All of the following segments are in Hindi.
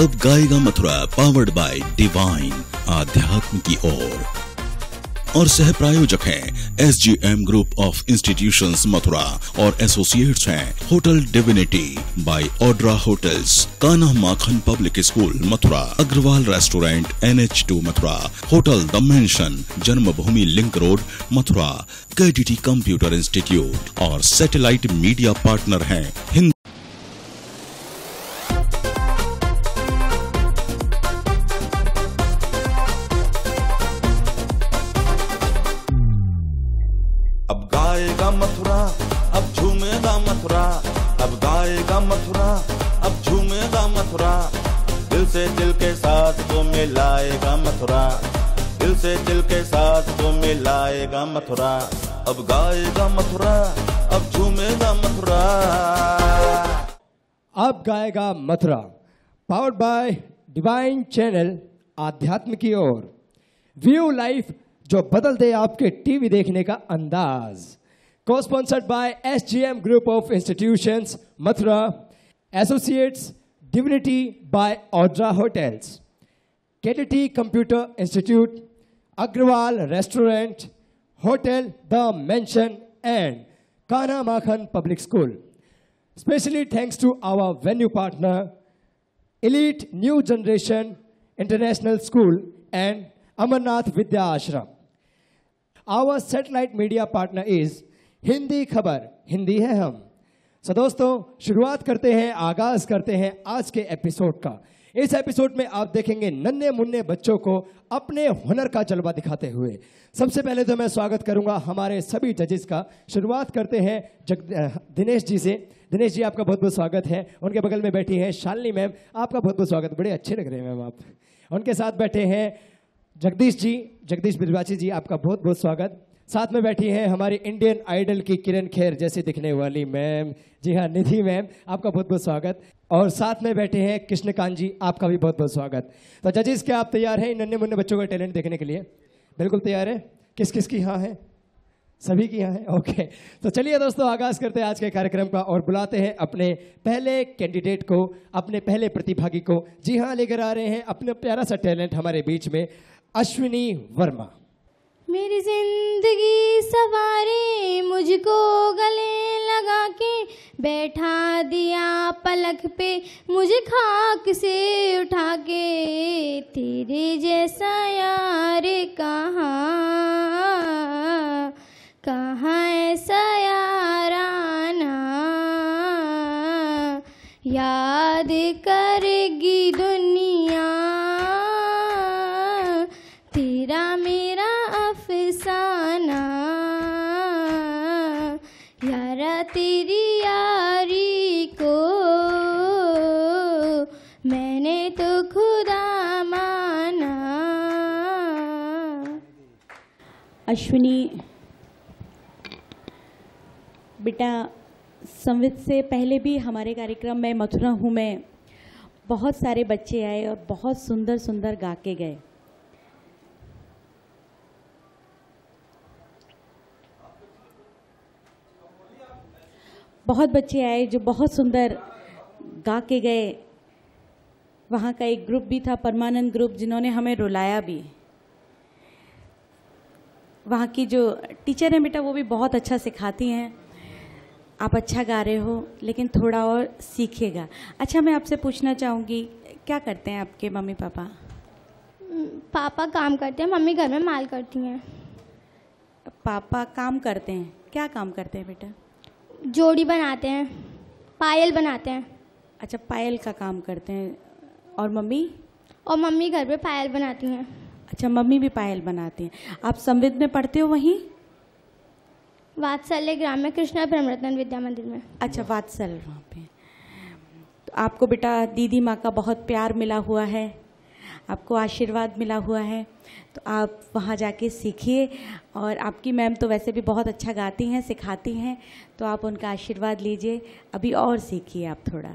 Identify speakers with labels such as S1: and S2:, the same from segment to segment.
S1: अब गाएगा मथुरा पावर्ड बाय डिवाइन आध्यात्म की ओर और सह प्रायोजक हैं SGM group of institutions Mathura और एसोसिएट्स हैं hotel divinity by Audra hotels, Kanha Makhan public school Mathura, Agrawal restaurant NH2 Mathura, hotel the mansion Janmabhoomi link road Mathura, KDT computer institute और सैटेलाइट मीडिया पार्टनर हैं हिंद।
S2: अब गाएगा मथुरा, अब झूमेगा मथुरा, अब गाएगा मथुरा, अब झूमेगा मथुरा, दिल से दिल के साथ तो मिलाएगा मथुरा, दिल से दिल के साथ तो मिलाएगा मथुरा, अब गाएगा मथुरा, अब झूमेगा मथुरा।
S3: अब गाएगा Mathura, powered by divine channel आध्यात्म की ओर, व्यू लाइफ जो बदल दे आपके टीवी देखने का अंदाज, को sponsored by SGM group of institutions Mathura, associates divinity by Audra hotels, KDT computer institute, Agrawal restaurant, hotel the mansion and Kanha Makhan public school. Specially thanks to our venue partner, Elite New Generation International School and Amarnath Vidya Ashram. Our satellite media partner is Hindi खबर, हिंदी है हम। सो दोस्तों, शुरुआत करते हैं, आगाज करते हैं आज के एपिसोड का। इस एपिसोड में आप देखेंगे नन्हे मुन्ने बच्चों को अपने हुनर का जलवा दिखाते हुए। सबसे पहले तो मैं स्वागत करूंगा हमारे सभी जजेस का। शुरुआत करते हैं दिनेश जी से। दिनेश जी, आपका बहुत बहुत स्वागत है। उनके बगल में बैठी हैं शालिनी मैम, आपका बहुत बहुत स्वागत। बड़े अच्छे लग रहे हैं मैम आप। उनके साथ बैठे हैं जगदीश जी, जगदीश बिरवाची जी, आपका बहुत बहुत स्वागत। साथ में बैठी हैं हमारी इंडियन आइडल की किरण खेर जैसी दिखने वाली मैम, जी हाँ निधि मैम, आपका बहुत बहुत स्वागत। और साथ में बैठे हैं कृष्णकांत जी, आपका भी बहुत बहुत स्वागत। तो जजेस, क्या आप तैयार हैं इन नन्हे मुन्ने बच्चों का टैलेंट देखने के लिए? बिल्कुल तैयार है। किस किस की हाँ है? सभी की यहाँ है, ओके। तो चलिए दोस्तों, आगाज करते हैं आज के कार्यक्रम का और बुलाते हैं अपने पहले कैंडिडेट को, अपने पहले प्रतिभागी को। जी हाँ, लेकर आ रहे हैं अपना प्यारा सा टैलेंट हमारे बीच में, अश्विनी वर्मा।
S4: मेरी जिंदगी सवारे मुझको गले लगा के, बैठा दिया पलक पे मुझे खाक से उठा के, तेरे जैसा यार कहाँ कहाँ ऐसा यार आना, याद करेगी दुनिया तेरा मेरा अफसाना, यारा तेरी यारी को मैंने तो खुदा माना।
S5: अश्विनी बेटा, संवित से पहले भी हमारे कार्यक्रम में मथुरा हूँ मैं, बहुत सारे बच्चे आए और बहुत सुंदर सुंदर गा के गए। बहुत बच्चे आए जो बहुत सुंदर गा के गए। वहाँ का एक ग्रुप भी था, परमानंद ग्रुप, जिन्होंने हमें रुलाया भी। वहाँ की जो टीचर हैं बेटा, वो भी बहुत अच्छा सिखाती हैं। आप अच्छा गा रहे हो, लेकिन थोड़ा और सीखिएगा। अच्छा, मैं आपसे पूछना चाहूँगी, क्या करते हैं आपके मम्मी पापा?
S4: पापा काम करते हैं, मम्मी घर में माल करती हैं।
S5: पापा काम करते हैं, क्या काम करते हैं बेटा?
S4: जोड़ी बनाते हैं, पायल बनाते हैं।
S5: अच्छा, पायल का काम करते हैं। और मम्मी?
S4: और मम्मी घर पे पायल बनाती हैं।
S5: अच्छा, मम्मी भी पायल बनाती हैं। आप संविद में पढ़ते हो वहीं?
S4: वात्सल्य ग्राम में कृष्णा ब्रह्मरत्न विद्या मंदिर में।
S5: अच्छा, वात्सल्य वहाँ पे। तो आपको बेटा दीदी माँ का बहुत प्यार मिला हुआ है, आपको आशीर्वाद मिला हुआ है, तो आप वहाँ जाके सीखिए। और आपकी मैम तो वैसे भी बहुत अच्छा गाती हैं, सिखाती हैं, तो आप उनका आशीर्वाद लीजिए। अभी और सीखिए आप थोड़ा।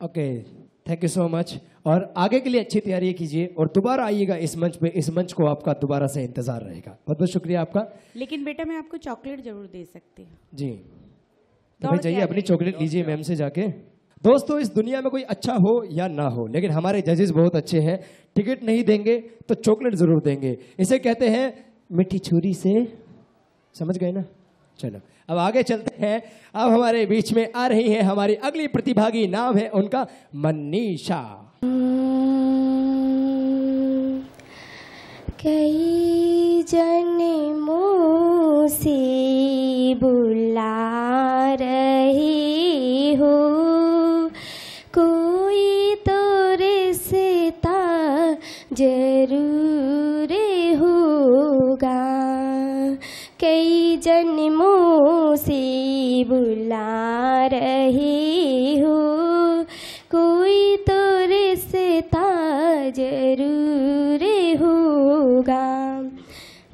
S3: Okay, thank you so much. और आगे के लिए अच्छी तैयारी कीजिए और दोबारा आइएगा इस मंच पे। इस मंच को आपका दोबारा से इंतजार रहेगा। बहुत बहुत शुक्रिया आपका।
S5: लेकिन बेटा, मैं आपको चॉकलेट जरूर दे सकती हूँ।
S3: जी, तो भाई जाइए अपनी चॉकलेट लीजिए मैम से जाके। दोस्तों, इस दुनिया में कोई अच्छा हो या ना हो, लेकिन हमारे जजेस बहुत अच्छे हैं। टिकट नहीं देंगे तो चॉकलेट जरूर देंगे। इसे कहते हैं मीठी छुरी से, समझ गए ना? चलो अब आगे चलते हैं। अब हमारे बीच में आ रही है हमारी अगली प्रतिभागी, नाम है उनका मनीषा।
S4: कई जन्मों से बुला रही हो, कोई तो रिश्ता जरूर होगा। कई जन्मों से बुला रही हो, कोई तो रिश्ता जरूर होगा।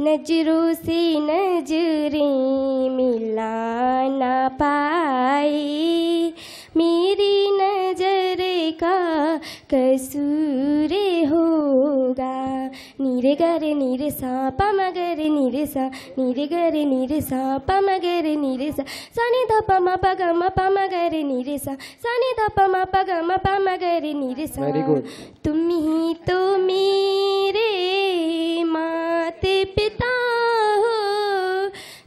S4: नजरों से नजरें मिला ना पाई, मेरी नजर का कसूर होगा। नीरे गरे नीरे सा पमगरे नीरे सा, नीरे गरे नीरे सा पमगरे नीरे सा, सनी ध पम पगम पमगरे नीरे सा, सनी ध पम पगम पमगरे नीरे सा।
S3: Very good.
S4: तुम ही तो मेरे माते पिता हो,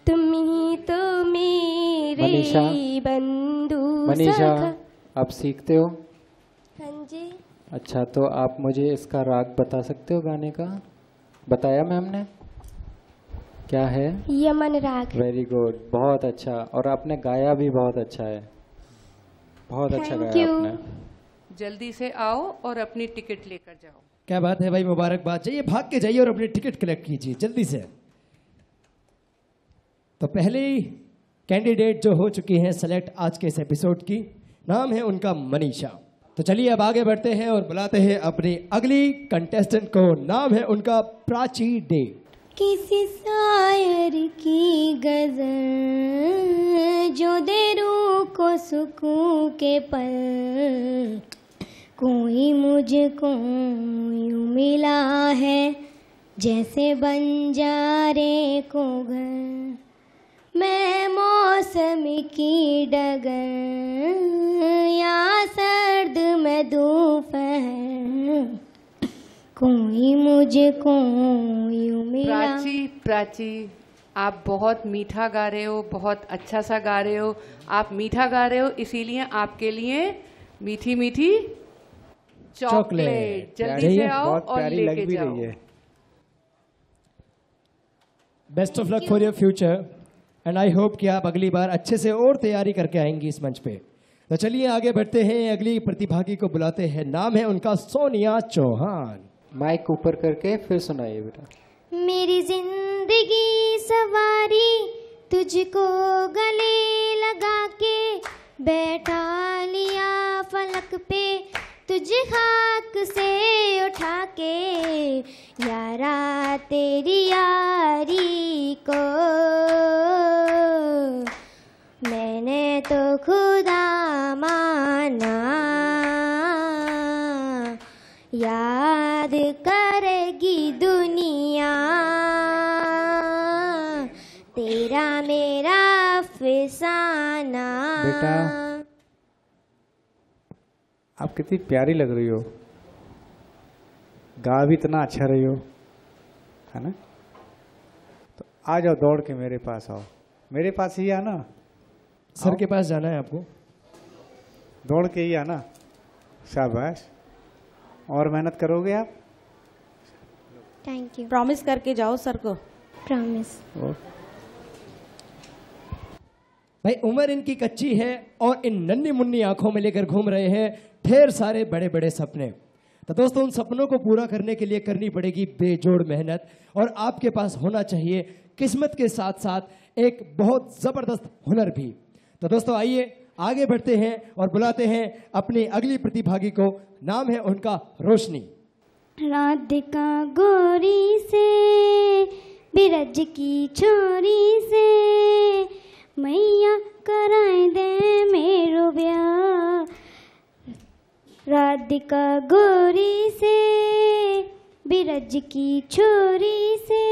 S4: तुम ही तो मेरे
S6: मनीषा,
S4: बंधु
S6: मनीषा
S4: सखा।
S6: आप सीखते हो?
S4: हाँ जी।
S6: अच्छा, तो आप मुझे इसका राग बता सकते हो गाने का? बताया मैम ने? क्या है?
S4: यमन राग।
S6: वेरी गुड, बहुत अच्छा। और आपने गाया भी बहुत अच्छा है, बहुत अच्छा
S4: Thank
S6: गाया
S4: you.
S6: आपने।
S7: जल्दी से आओ और अपनी टिकट लेकर जाओ।
S3: क्या बात है भाई, मुबारकबाद। जाइए, भाग के जाइए और अपनी टिकट कलेक्ट कीजिए जल्दी से। तो पहली कैंडिडेट जो हो चुकी हैं सेलेक्ट आज के इस एपिसोड की, नाम है उनका मनीषा। तो चलिए अब आगे बढ़ते हैं और बुलाते हैं अपनी अगली कंटेस्टेंट को, नाम है उनका प्राची डे।
S4: किसी शायर की गजल जो दे रूह को सुकून के पल, कोई मुझको यूं मिला है जैसे बंजारे को घर। मैं मौसम की डगर या सर्द में दोपहर, कोई मुझको यूं मिला।
S7: प्राची, आप बहुत मीठा गा रहे हो, बहुत अच्छा सा गा रहे हो। आप मीठा गा रहे हो, इसीलिए आपके लिए मीठी मीठी चॉकलेट। जल्दी से आओ और लेके जाओ।
S3: Best of luck for your future and I hope कि आप अगली बार अच्छे से और तैयारी करके आएंगी इस मंच पे। तो चलिए आगे बढ़ते हैं, अगली प्रतिभागी को बुलाते हैं, नाम है उनका सोनिया चौहान।
S6: माइक ऊपर करके फिर सुनाइए बेटा।
S4: मेरी जिंदगी सवारी तुझको गले लगा के, बैठा लिया फलक पे तुझे खाक से उठा के, यारा तेरी यारी को मैंने तो खुदा माना, याद करेगी दुनिया तेरा मेरा फसाना।
S6: बेटा आप कितनी प्यारी लग रही हो, गा भी इतना अच्छा रही हो, है ना? तो आ जाओ, दौड़ के मेरे पास आओ, मेरे पास ही आना।
S3: सर के पास जाना है आपको?
S6: दौड़ के ही आना। शाबाश, और मेहनत करोगे आप?
S4: Thank you.
S5: प्रॉमिस करके जाओ सर को।
S4: प्रॉमिस।
S3: भाई उम्र इनकी कच्ची है और इन नन्ही मुन्नी आंखों में लेकर घूम रहे हैं ढेर सारे बड़े बड़े सपने। तो दोस्तों, उन सपनों को पूरा करने के लिए करनी पड़ेगी बेजोड़ मेहनत, और आपके पास होना चाहिए किस्मत के साथ साथ एक बहुत जबरदस्त हुनर भी। तो दोस्तों आइए आगे बढ़ते हैं और बुलाते हैं अपनी अगली प्रतिभागी को, नाम है उनका रोशनी।
S4: राधिका गोरी से बिरज की छोरी से, मैया कराए दे मेरो ब्याह। राधिका गोरी से बिरज की छोरी से,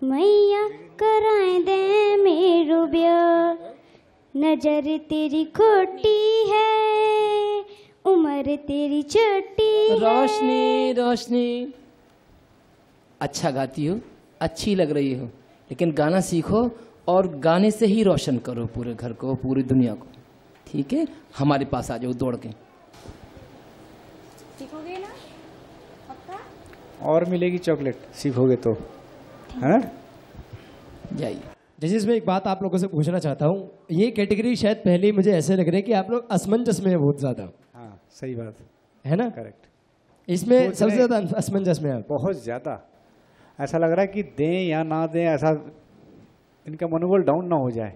S4: मैया कराए दे मेरो ब्याह। नजर तेरी खोटी है प्यार तेरी छोटी
S8: रोशनी रोशनी, अच्छा गाती हो, अच्छी लग रही हो, लेकिन गाना सीखो और गाने से ही रोशन करो पूरे घर को, पूरी दुनिया को। ठीक है, हमारे पास आ जाओ दौड़ के।
S5: सीखोगे ना पक्का?
S6: और मिलेगी चॉकलेट सीखोगे तो, है ना?
S8: जाइए।
S3: जजेस में एक बात आप लोगों से पूछना चाहता हूँ, ये कैटेगरी शायद पहले ही मुझे ऐसे लग रहा है कि आप लोग असमंजस में है बहुत ज्यादा,
S6: हाँ सही बात
S3: है ना?
S6: करेक्ट।
S3: इसमें
S6: सोच
S3: सबसे
S6: रहे-
S3: ज्यादा असमंजस में आप।
S6: बहुत ज्यादा ऐसा लग रहा है कि दें या ना दें, ऐसा इनका मनोबल डाउन ना हो जाए।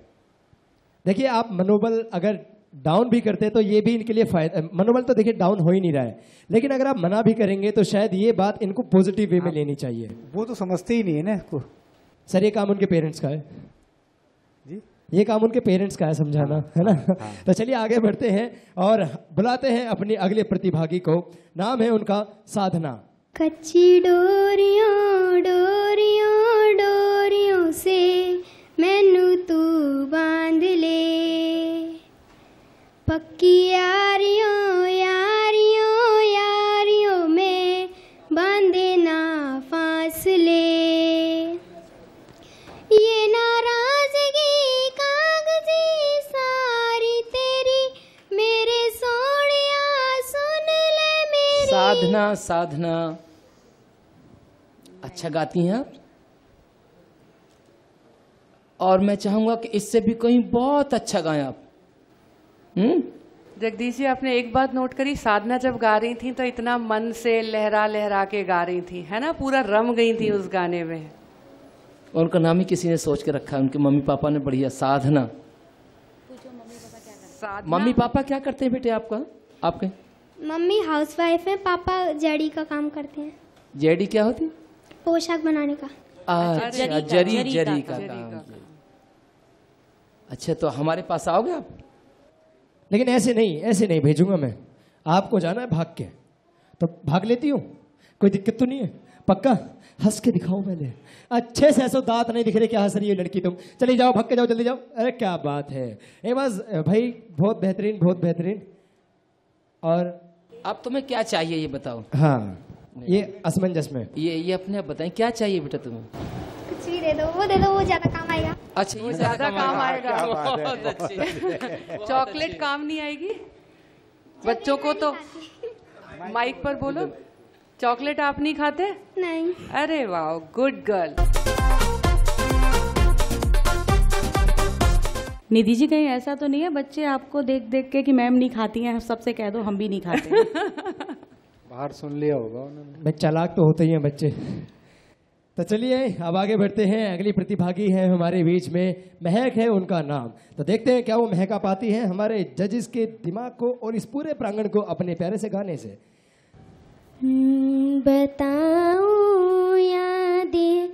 S3: देखिए, आप मनोबल अगर डाउन भी करते हैं तो ये भी इनके लिए फायदा, मनोबल तो देखिए डाउन हो ही नहीं रहा है, लेकिन अगर आप मना भी करेंगे तो शायद ये बात इनको पॉजिटिव वे में लेनी चाहिए।
S6: वो तो समझते ही नहीं है ना इसको।
S3: सर, ये काम उनके पेरेंट्स का है
S6: जी,
S3: ये काम उनके पेरेंट्स का है समझाना, है ना? तो चलिए आगे बढ़ते हैं और बुलाते हैं अपने अगले प्रतिभागी को। नाम है उनका साधना।
S4: कच्ची डोरियों डोरियों डोरियों से मैनू तू बांध ले, पक्की यारियों यारियों यारियों में बांधे ना फासले, ये नाराजगी कागजी सारी तेरी मेरे सोनिया सुन ले मेरी।
S8: साधना साधना, अच्छा गाती हैं आप, और मैं चाहूंगा कि इससे भी कहीं बहुत अच्छा गाएं आप।
S7: जगदीश जी, आपने एक बात नोट करी, साधना जब गा रही थी तो इतना मन से लहरा लहरा के गा रही थी, है ना? पूरा रम गई थी उस गाने में।
S8: और उनका नाम ही किसी ने सोच के रखा है, उनके मम्मी पापा ने, बढ़िया, साधना। मम्मी पापा क्या करते हैं बेटे आपका? आपके
S4: मम्मी हाउसवाइफ है, पापा जड़ी का काम करते हैं,
S8: जेडी क्या होती?
S4: पोशाक बनाने का।
S8: अच्छा, जरी का काम। अच्छा, तो हमारे पास आओगे आप?
S3: लेकिन ऐसे नहीं भेजूंगा मैं, आपको जाना है भाग के, तो भाग लेती हूँ, कोई दिक्कत तो नहीं है? पक्का हंस के दिखाऊं पहले, अच्छे से ऐसा दांत नहीं दिख रहे, क्या हंस रही है लड़की तुम? चली जाओ, भाग के जाओ, जल्दी जाओ। अरे क्या बात है, ए बस भाई, बहुत बेहतरीन बहुत बेहतरीन। और
S8: अब तुम्हें क्या चाहिए ये बताओ।
S3: हाँ, ये असमंजस में,
S8: ये अपने आप बताएं, क्या चाहिए बेटा तुम्हें?
S4: कुछ भी दे दो, वो ज्यादा काम आएगा।
S8: अच्छा, ये
S7: ज्यादा काम आएगा।
S8: बहुत अच्छी।
S7: चॉकलेट काम नहीं आएगी बच्चों को तो। माइक पर बोलो, चॉकलेट आप नहीं खाते?
S4: नहीं।
S7: अरे वाह, गुड गर्ल।
S5: निधि जी, कहीं ऐसा तो नहीं है बच्चे आपको देख देख के कि मैम नहीं खाती हैं, सबसे कह दो हम भी नहीं खाते हैं?
S6: बाहर सुन लिया होगा उन्होंने।
S3: भाई चालाक तो होते ही हैं बच्चे। तो चलिए अब आगे बढ़ते हैं, अगली प्रतिभागी है हमारे बीच में, महक है उनका नाम। तो देखते हैं क्या वो महका पाती है हमारे जजेस के दिमाग को और इस पूरे प्रांगण को अपने प्यारे से गाने से।
S4: बताऊं यादें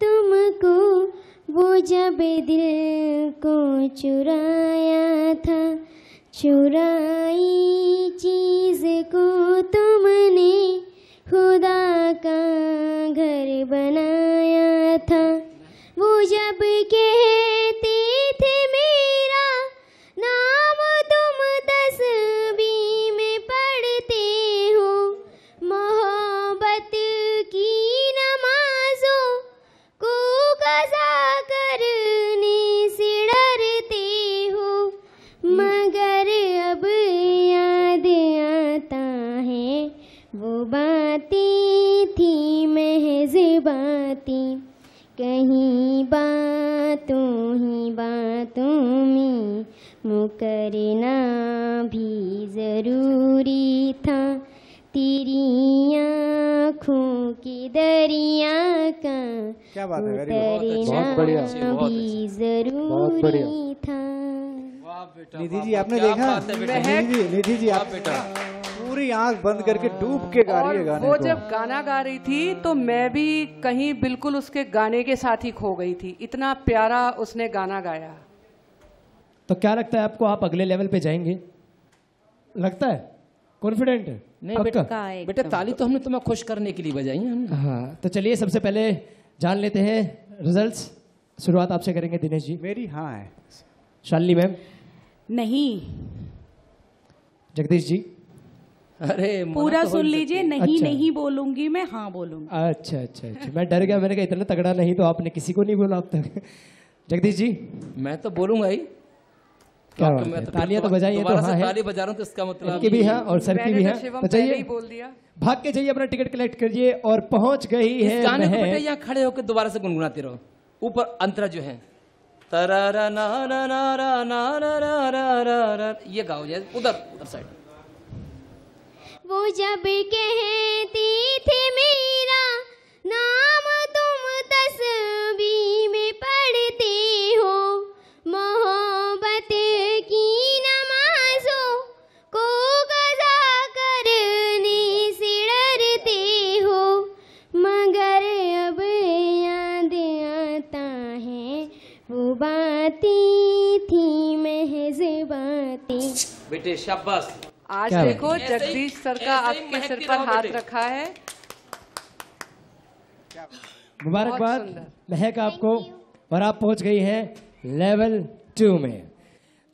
S4: तुमको वो जब दिल को चुराया था, चुराई चीज को तुमने खुदा का घर बनाया था। वो जब कहते थे मेरा नाम तुम तस्बीह में पढ़ते हो, मोहब्बत की नमाजों को कज़ा करने से डरते हो, मगर अब याद आता है वो बातें थी महज़ बातें, कहीं बातों ही बातों में मुकरना भी ज़रूरी था, तेरी आँखों की दरिया का
S6: क्या बात है,
S4: उतरना
S6: बहुत बढ़िया,
S4: भी
S6: बहुत बढ़िया।
S4: ज़रूरी था।
S6: निधि जी आपने देखा, निधि जी आप पूरी आंख बंद करके डूब के गा रही है गाने
S7: वो
S6: को।
S7: जब गाना गा रही थी तो मैं भी कहीं बिल्कुल उसके गाने के साथ ही खो गई थी, इतना प्यारा उसने गाना गाया।
S3: तो क्या लगता है आपको, आप अगले लेवल पे जाएंगे? लगता है? कॉन्फिडेंट है?
S8: नहीं
S3: पक्का?
S8: बेटा ताली तो हमने तुम्हें खुश करने के लिए बजाई है हमने।
S3: हाँ, तो चलिए सबसे पहले जान लेते हैं रिजल्ट्स। शुरुआत आपसे करेंगे दिनेश जी।
S6: मेरी हाँ है।
S3: शालिनी मैम?
S5: नहीं।
S3: जगदीश जी?
S8: अरे
S5: पूरा
S8: तो
S5: सुन लीजिए, नहीं
S3: अच्छा।
S5: नहीं बोलूंगी मैं, हाँ बोलूंगी।
S3: अच्छा अच्छा अच्छा, मैं डर गया, मैंने कहा इतना तगड़ा नहीं तो आपने किसी को नहीं बोला अब तक। जगदीश जी
S8: मैं तो बोलूंगा ही।
S3: क्या
S8: तो
S3: बात
S8: मैं
S3: है,
S8: तो
S3: तालियां तो बजाइए तो
S8: दोबारा
S3: हाँ
S8: से
S3: है,
S8: ताली बजा रहा हूँ तो इसका मतलब
S3: इनकी भी है और सर की भी
S7: मैंने
S3: है।
S7: तो शिवम
S3: तो
S7: पहले
S3: चाहिए
S7: ही बोल दिया।
S3: भाग के चाहिए, अपना टिकट कलेक्ट करिए और पहुंच गई
S8: इस
S3: है
S8: गाने को बेटा
S3: महक।
S8: यहाँ खड़े होकर दोबारा से गुनगुनाते रहो, ऊपर अंतरा जो है तरारा ना ना ना ना ना ना ना ना ना ना, ये गाओ यार, उधर उधर साइड।
S4: वो जब कहती थी मेरा नाम तुम तस्बीह में पढ़ते हो, मोहब्बत की नमाजों को कज़ा करने से डरते हो, मगर अब याद आता है वो बातें थी महज़ बातें।
S8: बेटे शाबाश।
S7: आज
S3: क्या
S7: देखो
S8: बात है।
S7: जगदीश सर का
S8: ऐसे ही
S7: आपके
S8: महकती
S7: सिर पर
S8: रहो
S7: हाथ
S8: बेटे।
S7: रखा है।
S3: मुबारकबाद
S7: बहुत सुंदर।
S3: महक आपको, और आप पहुंच गई हैं लेवल 2 में।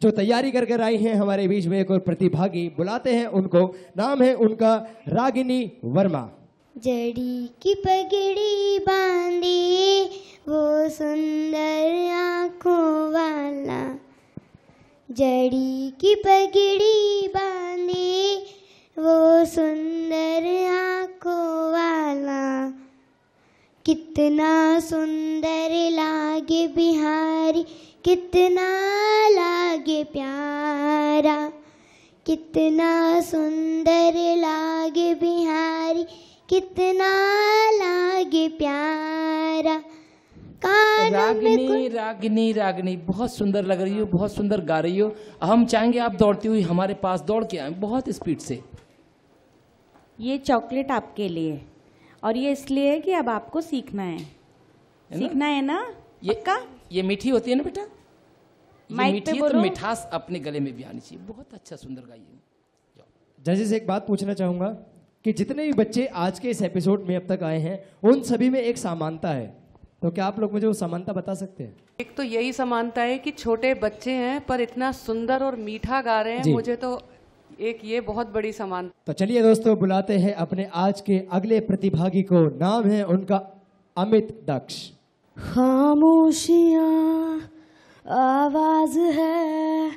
S3: जो तैयारी कर कर आई हैं हमारे बीच में एक और प्रतिभागी, बुलाते हैं उनको, नाम है उनका रागिनी वर्मा।
S4: जड़ी की पगड़ी बांधी वो सुंदर आँखों वाला, जड़ी की पगड़ी बांधी वो सुंदर आँखों वाला, कितना सुंदर लागे बिहारी, कितना लागे प्यारा, कितना सुंदर लागे बिहारी, कितना लागे प्यारा। कानों में
S8: रागिनी रागिनी रागिनी बहुत सुंदर लग रही हो, बहुत सुंदर गा रही हो। हम चाहेंगे आप दौड़ती हुई हमारे पास दौड़ के आए बहुत स्पीड से।
S5: ये चॉकलेट आपके लिए, और ये इसलिए है कि अब आपको सीखना है, सीखना है ना पक्का?
S8: ये मीठी होती है ना बेटा, ये
S5: माइक
S8: मीठी
S5: पे
S8: है तो
S5: बोलो।
S8: मिठास अपने गले में भी आनी चाहिए। बहुत अच्छा सुंदर गाइए।
S3: जजेस एक बात पूछना चाहूंगा कि जितने भी बच्चे आज के इस एपिसोड में अब तक आए हैं उन सभी में एक समानता है, तो क्या आप लोग मुझे वो समानता बता सकते हैं?
S7: एक तो यही समानता है कि छोटे बच्चे हैं पर इतना सुंदर और मीठा गा रहे हैं,
S3: जी।
S7: मुझे तो एक ये बहुत बड़ी समानता।
S3: तो चलिए दोस्तों, बुलाते हैं अपने आज के अगले प्रतिभागी को, नाम है उनका अमित दक्ष।
S9: खामोशियाँ आवाज है,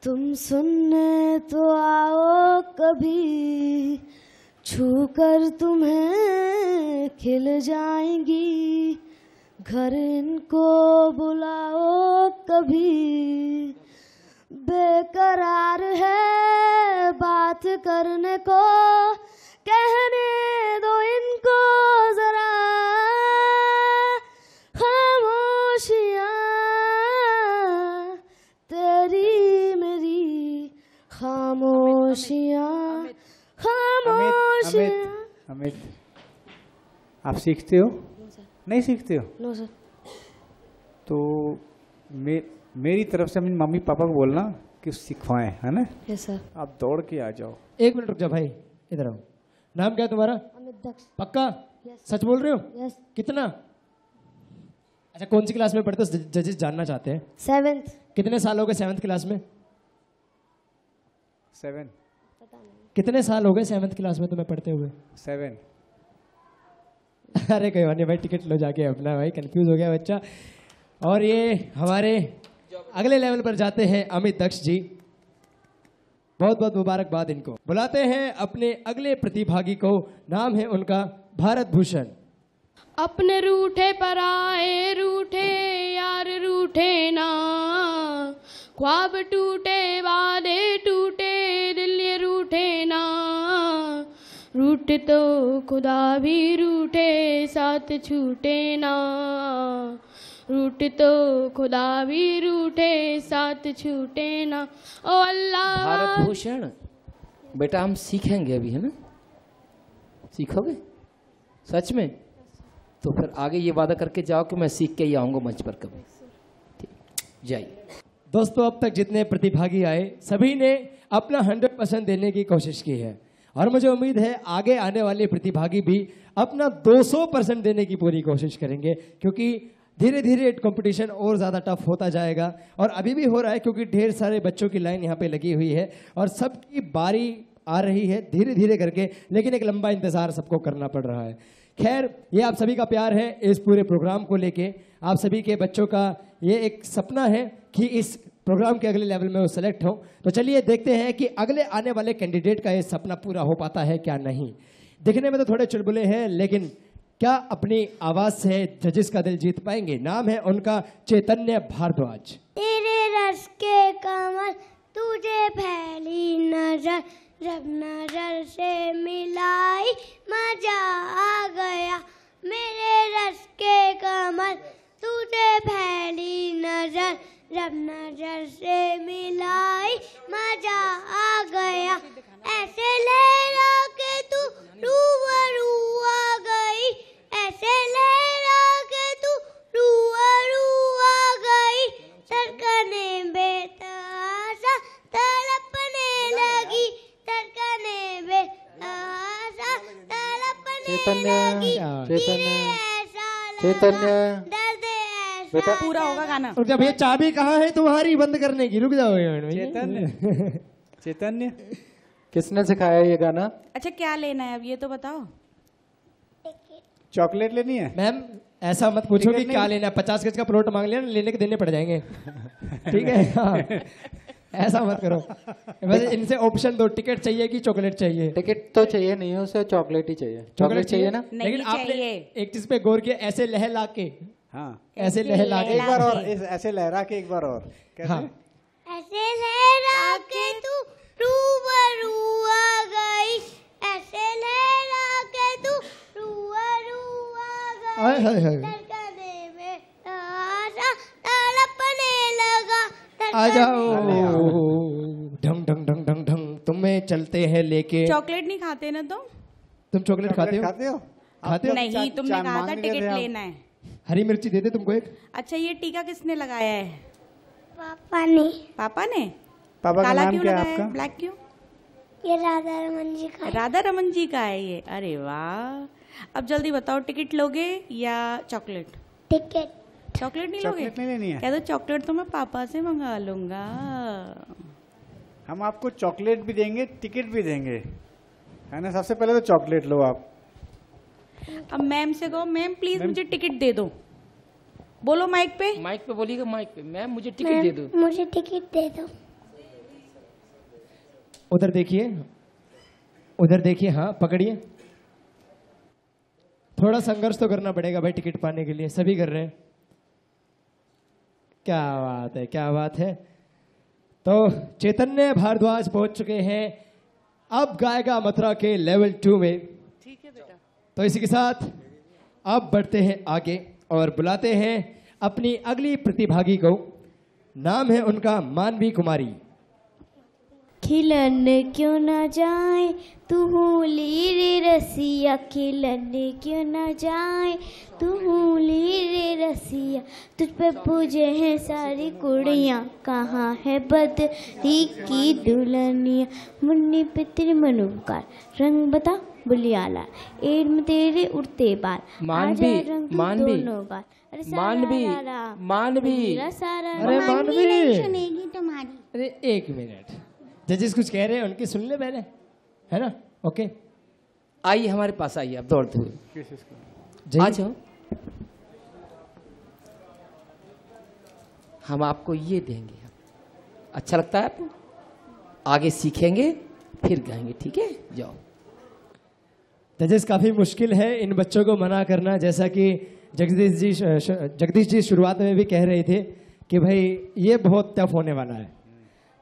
S9: तुम सुनने तो आओ कभी, छूकर तुम्हें खिल जाएंगी, घर इनको बुलाओ कभी। बेकरार है बात करने को, कहने दो इनको जरा, खामोशियाँ तेरी मेरी खामोशियाँ, खामोशियाँ।
S6: अमित, आप सीखते हो? नहीं सीखते हो?
S9: No sir.
S6: तो मेरी तरफ से अपनी मम्मी पापा को बोलना कि सिखवाएं, है ना?
S9: Yes sir.
S6: आप दौड़ के आ जाओ।
S3: एक मिनट रुक जाओ भाई, इधर आओ। नाम क्या है तुम्हारा?
S9: अमित दक्ष।
S3: पक्का?
S9: Yes.
S3: सच बोल रहे हो?
S9: यस।
S3: कितना? अच्छा, कौन सी क्लास में पढ़ते हो? जजेस जानना चाहते हैं।
S9: 7th।
S3: कितने साल हो गए 7th क्लास में?
S6: 7
S3: कितने साल हो गए 7th क्लास में तुम्हें पढ़ते हुए?
S6: 7।
S3: अरे कोई बात नहीं भाई, टिकट लो जाके अपना, भाई कंफ्यूज हो गया बच्चा। और ये हमारे अगले लेवल पर जाते हैं अमित दक्ष जी, बहुत बहुत मुबारकबाद इनको। बुलाते हैं अपने अगले प्रतिभागी को, नाम है उनका भारत भूषण।
S10: अपने रूठे पर आए रूठे यार रूठे ना, ख्वाब टूटे वादे टूटे दिल ये रूठे ना, रूठ तो खुदा भी रूठे साथ छूटे ना, रूठ तो खुदा भी रूठे साथ छूटे ना। ओ अल्लाह।
S8: भारत भूषण बेटा हम सीखेंगे अभी, है ना? सीखोगे सच में? तो फिर आगे ये वादा करके जाओ कि मैं सीख के ही आऊंगा मंच पर कभी। ठीक, जाइए।
S3: दोस्तों, अब तक जितने प्रतिभागी आए सभी ने अपना 100% देने की कोशिश की है, और मुझे उम्मीद है आगे आने वाले प्रतिभागी भी अपना 200% देने की पूरी कोशिश करेंगे, क्योंकि धीरे धीरे कंपटीशन और ज़्यादा टफ होता जाएगा। और अभी भी हो रहा है क्योंकि ढेर सारे बच्चों की लाइन यहाँ पे लगी हुई है और सबकी बारी आ रही है धीरे धीरे करके, लेकिन एक लंबा इंतजार सबको करना पड़ रहा है। खैर, ये आप सभी का प्यार है इस पूरे प्रोग्राम को लेके। आप सभी के बच्चों का ये एक सपना है कि इस प्रोग्राम के अगले लेवल में वो सेलेक्ट हो। तो चलिए देखते हैं कि अगले आने वाले कैंडिडेट का ये सपना पूरा हो पाता है क्या नहीं। दिखने में तो थोड़े चुलबुले हैं, लेकिन क्या अपनी आवाज से जजेस का दिल जीत पाएंगे? नाम है उनका चैतन्य भारद्वाज।
S9: तेरे रस के कमल तुझे फैली नजर, जब नजर से मिलाई मजा आ गया। मेरे रस के कमल तुझे फैली नजर, जब नजर से मिलाई मजा आ गया। ऐसे लहरा के तू रूबरू आ गई, ऐसे लहरा के तू रूबरू आ गई। धड़कने बेतहाशा तड़पने लगी, धड़कने बेतहाशा तड़पने लगी।
S6: चैतन्य
S5: बेटा पूरा होगा गाना।
S3: और जब ये चाबी कहाँ है तुम्हारी बंद करने की? रुक जाओ
S6: चैतन्य चैतन्य किसने सिखाया ये गाना?
S5: अच्छा क्या लेना है अब ये तो बताओ।
S6: चॉकलेट लेनी है?
S3: मैम ऐसा मत पूछो कि क्या लेना है। 50 गज का प्लॉट मांग लिया, लेने के देने पड़ जाएंगे। ठीक है, हाँ। ऐसा मत करो। वैसे इनसे ऑप्शन दो, टिकट चाहिए कि चॉकलेट चाहिए?
S6: टिकट तो चाहिए नहीं, उसे चॉकलेट ही चाहिए। चॉकलेट चाहिए ना?
S3: लेकिन आपने एक चीज पे गौर किया, ऐसे लहला के,
S6: हाँ
S3: ऐसे लहला के
S6: एक बार और, ऐसे लहरा के एक बार और।
S3: हाँ।
S9: ऐसे लहरा के तू रूबरू आ गई, ऐसे लहरा के तू रूबरू आ गई। धड़कने में आशा तड़पने लगा।
S3: आ जाओ, ढंग ढंग ढंग ढंग ढंग तुम्हें चलते हैं लेके।
S5: चॉकलेट नहीं खाते ना
S3: तुम चॉकलेट खाते हो?
S6: खाते हो?
S5: नहीं, तुमने कहा था टिकट लेना है।
S3: हरी मिर्ची दे दे तुमको एक।
S5: अच्छा ये टीका किसने लगाया है?
S9: पापा ने।
S5: पापा ने?
S6: पापा का
S5: काला
S6: नाम
S5: क्यों
S6: क्या है
S5: लगाया
S6: आपका?
S5: है? ब्लैक क्यों?
S9: ये राधा रमन जी का।
S5: राधा रमन जी का है ये? अरे वाह। अब जल्दी बताओ, टिकट लोगे या चॉकलेट?
S9: टिकट।
S5: चॉकलेट नहीं
S6: चॉकलेट नहीं लेनी है?
S5: कह दो चॉकलेट तो मैं पापा से मंगा लूंगा।
S6: हम आपको चॉकलेट भी देंगे, टिकट भी देंगे, है ना? सबसे पहले तो चॉकलेट लो आप।
S5: अब मैम से कहो, मैम प्लीज मुझे टिकट दे दो। बोलो माइक पे।
S8: माइक पे बोलिएगा, माइक पे। मैम मुझे टिकट दे दो।
S9: मुझे टिकट दे दो।
S3: उधर देखिए, उधर देखिए, हाँ पकड़िए। थोड़ा संघर्ष तो करना पड़ेगा भाई टिकट पाने के लिए, सभी कर रहे हैं। क्या बात है, क्या बात है। तो चैतन्य भारद्वाज पहुंच चुके हैं, अब गाएगा मथुरा के लेवल 2 में।
S7: ठीक है बेटा।
S3: तो इसी के साथ अब बढ़ते हैं आगे और बुलाते हैं अपनी अगली प्रतिभागी को। नाम है उनका मानवी कुमारी।
S9: खिलन क्यों न जाए तू होली रे रसिया, खिलन क्यों न जाए तू होली रे रसिया। तुझ पे पूजे हैं सारी कुड़ियाँ, कहाँ है बदरी की दुल्हनिया। मुन्नी पे तेरे मनोकार रंग बता बुलियाला, एड़ में तेरे उड़ते बाल।
S8: मानवी, मानवी, मानवी, मानवी।
S3: अरे मानवी
S9: सुनेगी तुम्हारी।
S3: अरे एक मिनट, जजेस कुछ कह रहे हैं, उनकी सुन ले पहले, है ना? ओके,
S8: आइए हमारे पास आइए, आप दौड़ते हुए आ जाओ। हम आपको ये देंगे, अच्छा लगता है आपको? आगे सीखेंगे फिर गाएंगे, ठीक है? जाओ।
S3: जजेस काफी मुश्किल है इन बच्चों को मना करना, जैसा कि जगदीश जी शुरुआत में भी कह रहे थे कि भाई ये बहुत टफ होने वाला है।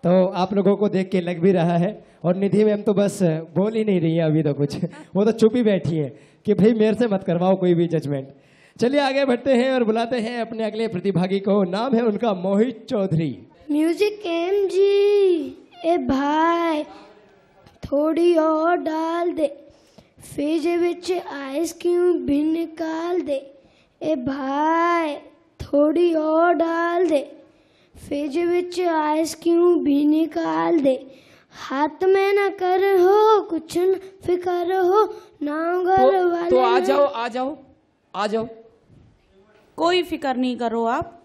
S3: तो आप लोगों को देख के लग भी रहा है, और निधि मैम तो बस बोल ही नहीं रही है अभी तो कुछ, वो तो चुप ही बैठी है कि भाई मेरे से मत करवाओ कोई भी जजमेंट। चलिए आगे बढ़ते हैं और बुलाते हैं अपने अगले प्रतिभागी को। नाम है उनका मोहित चौधरी।
S9: म्यूजिक एम जी। ए भाई थोड़ी और डाल दे, फ्रिज विच आइस क्यूब भी निकाल दे। ए भाई थोड़ी और डाल दे, फ्रिज विच आइस क्यूब भी निकाल दे। हाथ में न कर हो कुछ न फिकर हो ना घर वाले।
S8: तो आ जाओ, आ जाओ, आ जाओ।
S5: कोई फिक्र नहीं करो आप,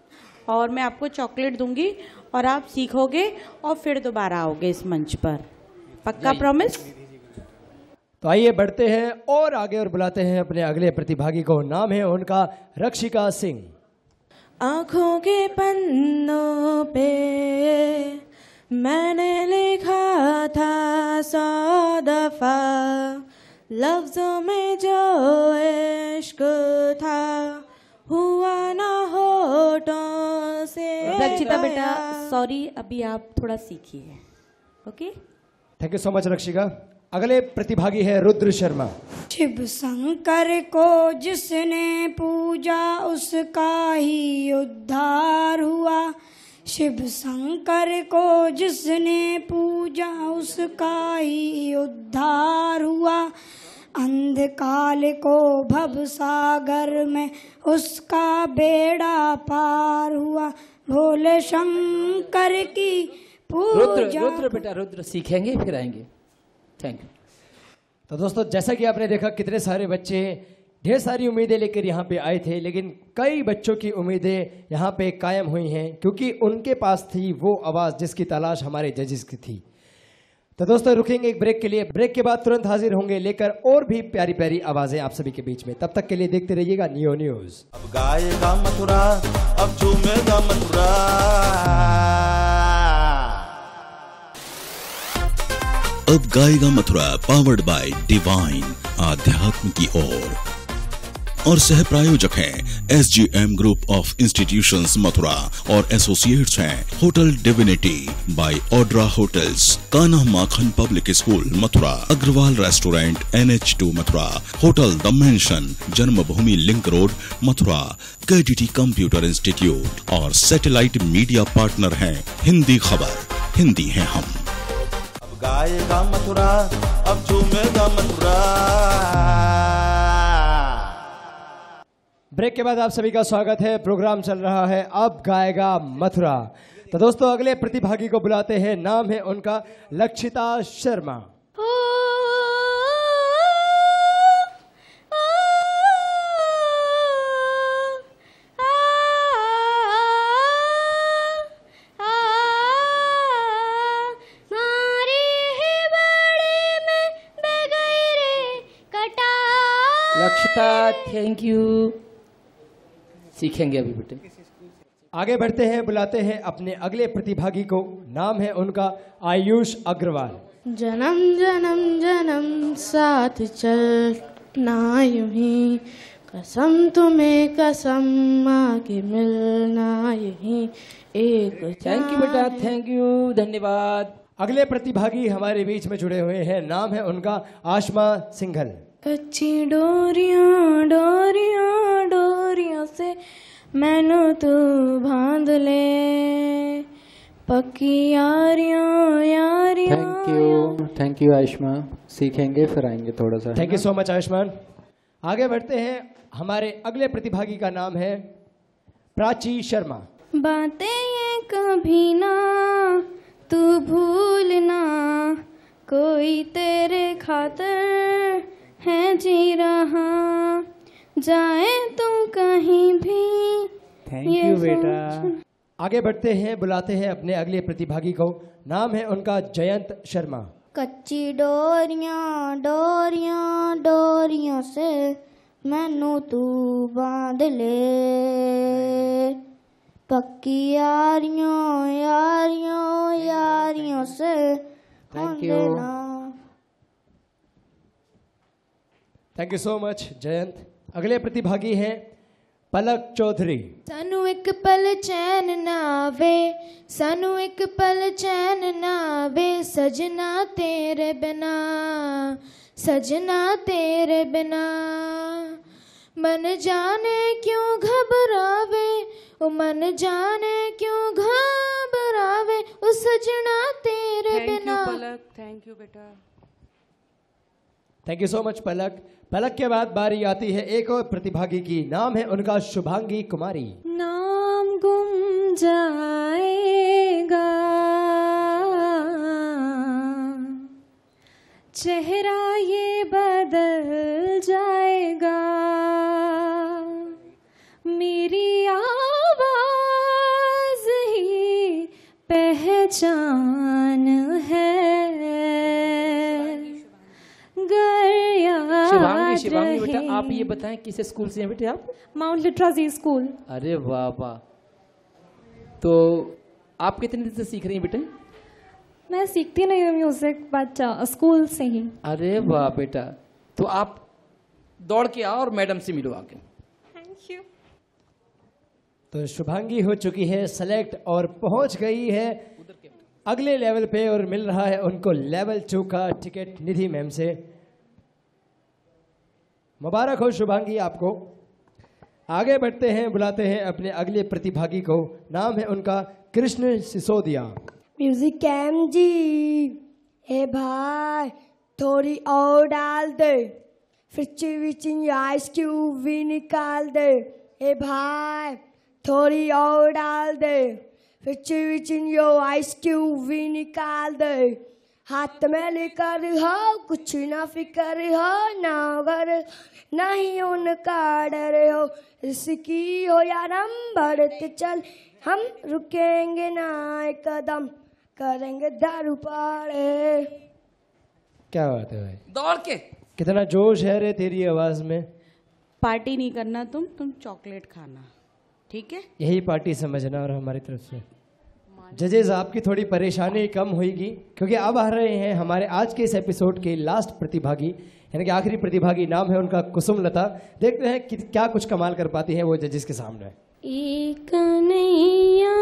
S5: और मैं आपको चॉकलेट दूंगी और आप सीखोगे और फिर दोबारा आओगे इस मंच पर। पक्का प्रॉमिस?
S3: तो आइए बढ़ते हैं और आगे और बुलाते हैं अपने अगले प्रतिभागी को। नाम है उनका रक्षिका सिंह।
S11: आंखों के पन्नों पे मैंने लिखा था 100 दफा, लफ्जों में जो इश्क था हुआ ना होठों से।
S5: रक्षिता बेटा सॉरी, अभी आप थोड़ा सीखिए। Okay,
S3: thank you so much Rakshika. अगले प्रतिभागी है रुद्र शर्मा।
S9: शिव शंकर को जिसने पूजा उसका ही उद्धार हुआ, शिव शंकर को जिसने पूजा उसका ही उद्धार हुआ, अंधकाल को भव सागर में उसका बेड़ा पार हुआ, भोले शंकर की पूजा।
S8: रुद्र बेटा रुद्र सीखेंगे फिर आएंगे। Thank you.
S3: तो दोस्तों जैसा कि आपने देखा कितने सारे बच्चे ढेर सारी उम्मीदें लेकर यहाँ पे आए थे, लेकिन कई बच्चों की उम्मीदें यहाँ पे कायम हुई हैं क्योंकि उनके पास थी वो आवाज़ जिसकी तलाश हमारे जजेस की थी। तो दोस्तों रुकेंगे एक ब्रेक के लिए, ब्रेक के बाद तुरंत हाजिर होंगे लेकर और भी प्यारी प्यारी आवाजें आप सभी के बीच में। तब तक के लिए देखते रहिएगा नियो न्यूज।
S2: अब गाएगा मथुरा, अब झूमेगा मथुरा।
S1: अब गाएगा मथुरा पावर्ड बाय डिवाइन आध्यात्म की ओर और सह प्रायोजक हैं SGM group of institutions Mathura और एसोसिएट्स हैं hotel divinity by Audra hotels, Kanha Makhan public school Mathura, Agrawal restaurant NH2 Mathura, hotel the mansion Janmabhoomi link road Mathura, KDT computer institute और सैटेलाइट मीडिया पार्टनर हैं हिंदी खबर, हिंदी हैं हम।
S2: अब गाएगा मथुरा, अब झूमेगा मथुरा।
S3: ब्रेक के बाद आप सभी का स्वागत है। प्रोग्राम चल रहा है अब गाएगा मथुरा। तो दोस्तों अगले प्रतिभागी को बुलाते हैं। नाम है उनका लक्षिता शर्मा।
S8: Lakshita thank you. सीखेंगे अभी बेटे।
S3: आगे बढ़ते हैं, बुलाते हैं अपने अगले प्रतिभागी को। नाम है उनका आयुष अग्रवाल।
S10: जन्म जन्म जन्म साथ चलना यूं ही, कसम तुम्हें कसम आके मिलना यही एक।
S8: थैंक यू बेटा, थैंक यू, धन्यवाद।
S3: अगले प्रतिभागी हमारे बीच में जुड़े हुए हैं। नाम है उनका आशमा सिंघल।
S11: कच्ची डोरियां डोरियां डोरियों से मैनू तू बांध ले, पक्की यारियां यारियां।
S6: Thank you आयुष्मा। सीखेंगे फिर आएंगे थोड़ा सा।
S3: Thank you so much Ayushman. आगे बढ़ते हैं, हमारे अगले प्रतिभागी का नाम है प्राची शर्मा।
S11: बातें ये कभी ना तू भूलना, कोई तेरे खातिर है जी रहा, जाए तू कहीं भी।
S6: थैंक यू बेटा।
S3: आगे बढ़ते हैं, बुलाते हैं अपने अगले प्रतिभागी को। नाम है उनका जयंत शर्मा।
S9: कच्ची डोरियां डोरियां डोरियों से मैनू तू बांध ले, पक्की यारियों यारियों यारियों से।
S6: Thank you.
S3: Thank you so much Jayant. अगले प्रतिभागी हैं पलक चौधरी।
S10: सानू एक पल चैन ना आवे, सानू एक पल चैन ना आवे, सजना तेरे बिना, सजना तेरे बिना। मन जाने क्यों घबरावे, ओ मन जाने क्यों घबरावे, ओ सजना तेरे बिना।
S7: थैंक यू बेटा।
S3: थैंक यू सो मच पलक। पलक के बाद बारी आती है एक और प्रतिभागी की। नाम है उनका शुभांगी कुमारी।
S11: नाम गुम जाएगा, चेहरा ये बदल जाएगा, मेरी आवाज ही पहचान है,
S8: शिवांगी बेटा, आप ये बताएं किस स्कूल से हैं बेटे आप?
S11: Mount Litera Zee school.
S8: अरे वाह वाह। तो आप कितने दिन से सीख रही हैं बेटे?
S11: मैं सीखती नहीं हूँ म्यूजिक, बच्चा स्कूल से ही।
S8: अरे वाह बेटा, तो आप दौड़ के आओ और मैडम से मिलो आके।
S11: Thank you.
S3: तो शुभांगी हो चुकी है सेलेक्ट और पहुंच गई है अगले लेवल पे और मिल रहा है उनको लेवल 2 का टिकट निधि मैम से। मुबारक हो शुभांगी आपको। आगे बढ़ते हैं, बुलाते हैं अपने अगले प्रतिभागी को। नाम है उनका कृष्ण सिसोदिया।
S9: म्यूजिक कैम जी, हे भाई थोड़ी और डाल दे, फिर विचिंग आइस क्यूब भी निकाल दे। हे भाई थोड़ी और डाल दे, फिर विचिंग यो आइस क्यूब भी निकाल दे। हाथ में लेकर हो कुछ ना फिकर हो, ना घर नहीं उनका डर हो, इसकी हो यार हम बढ़ते चल, हम रुकेंगे ना एक कदम, करेंगे दारू पाड़े।
S3: क्या बात है भाई,
S8: दौड़ के
S3: कितना जोश है रे तेरी आवाज में।
S5: पार्टी नहीं करना तुम चॉकलेट खाना, ठीक है?
S3: यही पार्टी समझना। और हमारी तरफ से जजेस आपकी थोड़ी परेशानी कम होगी, क्योंकि अब आ रहे हैं हमारे आज के इस एपिसोड के लास्ट प्रतिभागी, यानी कि आखिरी प्रतिभागी। नाम है उनका कुसुम लता। देखते हैं कि क्या कुछ कमाल कर पाती है वो जजेस के सामने।
S11: एक नैया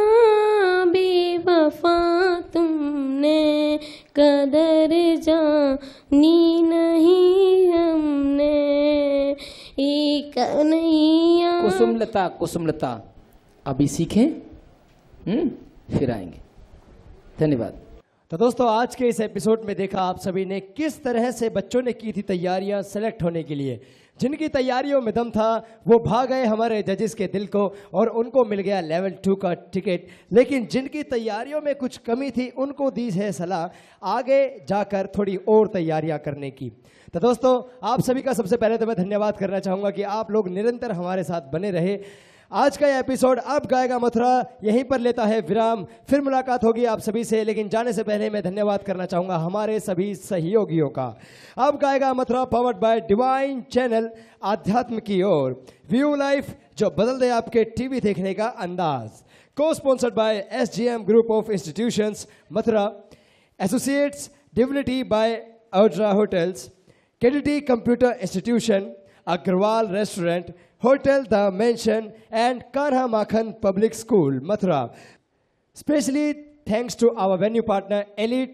S11: बेवफा तुमने, कदर जानी नहीं हमने, एक नैया।
S8: कुसुम लता अभी सीखें, फिर आएंगे। धन्यवाद।
S3: तो दोस्तों आज के इस एपिसोड में देखा आप सभी ने किस तरह से बच्चों ने की थी तैयारियां सेलेक्ट होने के लिए। जिनकी तैयारियों में दम था वो भाग गए हमारे जजेस के दिल को और उनको मिल गया लेवल 2 का टिकट। लेकिन जिनकी तैयारियों में कुछ कमी थी उनको दी है सलाह आगे जाकर थोड़ी और तैयारियां करने की। तो दोस्तों आप सभी का सबसे पहले तो मैं धन्यवाद करना चाहूँगा कि आप लोग निरंतर हमारे साथ बने रहे। आज का ये एपिसोड अब गाएगा मथुरा यहीं पर लेता है विराम। फिर मुलाकात होगी आप सभी से, लेकिन जाने से पहले मैं धन्यवाद करना चाहूंगा हमारे सभी सहयोगियों का। अब गाएगा Mathura powered by divine channel आध्यात्म की ओर, व्यू लाइफ जो बदल दे आपके टीवी देखने का अंदाज। को sponsored by SGM group of institutions Mathura, associates divinity by Audra hotels, KDT computer institution, Agrawal restaurant, Hotel The Mansion and Karha Makhan Public School, Mathura. Especially thanks to our venue partner Elite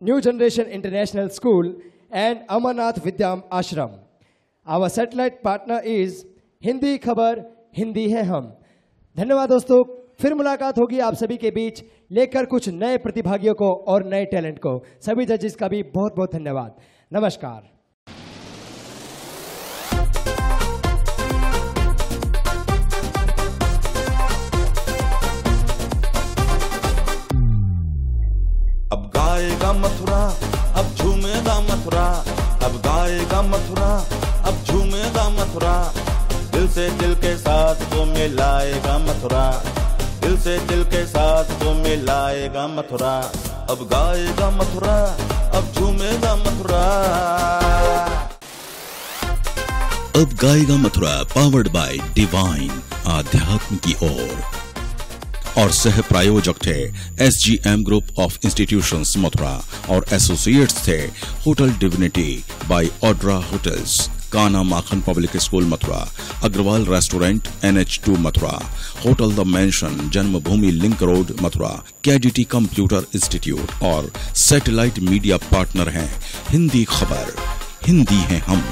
S3: New Generation International School and Amarnath Vidyam Ashram. Our satellite partner is Hindi खबर, हिंदी है हम। धन्यवाद दोस्तों, फिर मुलाकात होगी आप सभी के बीच लेकर कुछ नए प्रतिभागियों को और नए टैलेंट को। सभी जजेस का भी बहुत बहुत धन्यवाद। नमस्कार।
S2: अब गाएगा मथुरा, अब झूमेगा मथुरा, अब गाएगा मथुरा, अब झूमेगा मथुरा, दिल से दिल के साथ तो मिलाएगा मथुरा, दिल से दिल के साथ तो मिलाएगा मथुरा। अब गाएगा मथुरा, अब झूमेगा मथुरा।
S1: अब गाएगा मथुरा पावर्ड बाय डिवाइन आध्यात्म की ओर और सह प्रायोजक थे SGM group of institutions Mathura और एसोसिएट्स थे hotel divinity by Audra hotels, Kana Makhan public school Mathura, Agrawal restaurant NH2 Mathura, hotel the mansion Janmabhoomi link road Mathura, KDT computer institute और सैटेलाइट मीडिया पार्टनर हैं हिंदी खबर, हिंदी है हम।